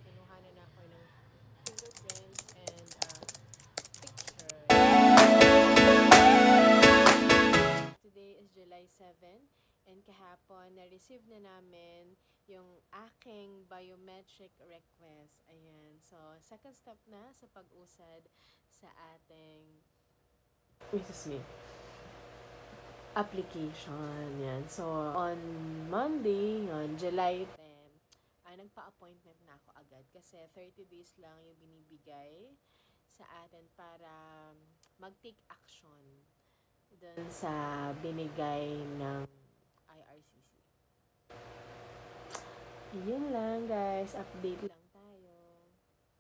kinuhanan na ako ng fingerprints and picture. Today is July 7 and kahapon na-receive na namin yung aking biometric request. Ayan. So, second step na sa pag-usad sa ating application. Yan. So, on Monday, on July 10, nagpa-appointment na ako agad kasi 30 days lang yung binibigay sa atin para mag-take action dun sa binigay ng IRCC. Yun lang guys, update lang tayo.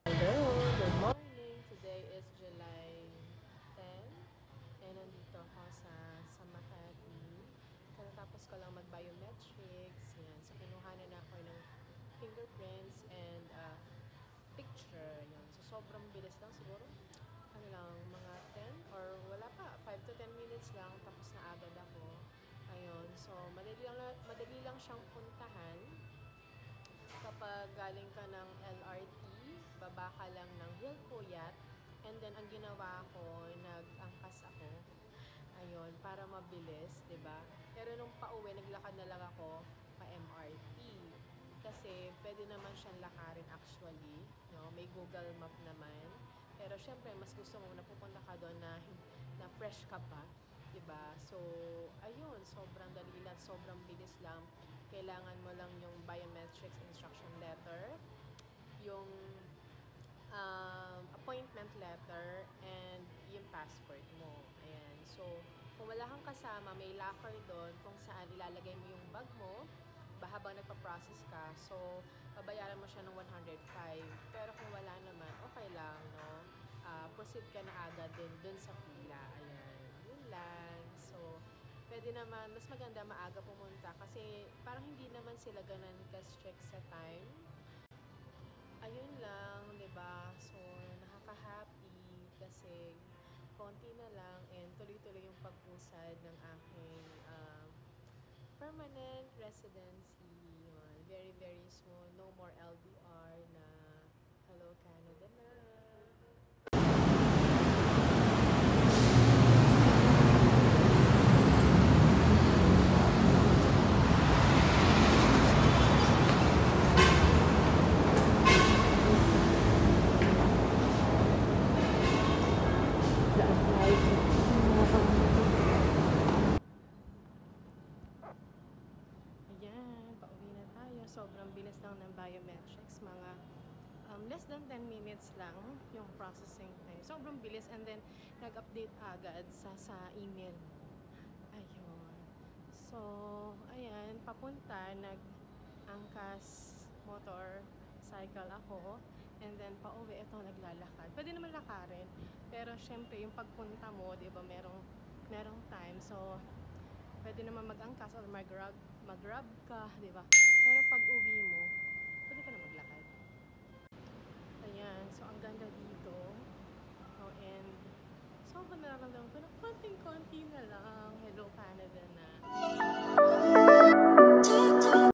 Hello, good morning. Today is July 10 and nandito ako sa Makati. Tapos ko lang mag-biometrics. Yan. So, kinuhanan na ako ng fingerprints and picture. Yan. So, sobrang bilis lang siguro. Ano lang, mga 10 or wala pa, 5 to 10 minutes lang. Tapos na agad ako. Ayun. So, madali lang siyang puntahan. Kapag galing ka ng LRT, baba ka lang ng Hilpuyat. And then, ang ginawa ko, nag-angkas ako. Ayun, para mabilis, 'di ba? Pero nung pauwi, naglakad na lang ako pa MRT. Kasi pwede naman siyang lakarin actually, no? May Google Map naman. Pero syempre, mas gusto mo na pupunta ka doon na fresh ka pa, 'di ba? So, ayun, sobrang dali lang, sobrang bilis lang. Kailangan mo lang yung biometrics instruction letter, yung appointment letter, and yung passport mo. Ayan. So, kung wala kang kasama, may locker doon kung saan ilalagay mo yung bag mo habang nagpa-process ka. So, babayaran mo siya ng 105. Pero kung wala naman, okay lang, no? Proceed ka na agad din dun sa pila. Ayan. Yun lang. So, pwede naman, mas maganda maaga pumunta kasi parang hindi naman sila ganun ka-strict sa time. Ayun lang, 'di ba? So, nakaka-happy kasi konti na lang and tuloy-tuloy yung pag-usad ng aking permanent residency. Yun. Very, very smooth. No more LDR na Hello Canada na. Ayan, pauwi na tayo. Sobrang bilis lang ng biometrics. Mga less than 10 minutes lang yung processing time. Sobrang bilis and then nag-update agad sa email. Ayun. So, ayan, papunta, nag-angkas motorcycle ako. And then pauwi, ito naglalakad. Pwede naman lakarin. Pero syempre, yung pagpunta mo, di ba, merong time. So, pwede naman mag-angkas or mag-grab ka, di ba? Pero pag uwi mo, pwede ka na maglakad. Ayan, so ang ganda dito. Oh, and sobrang nararamdaman ko na konting-konti na lang. Hello Canada na.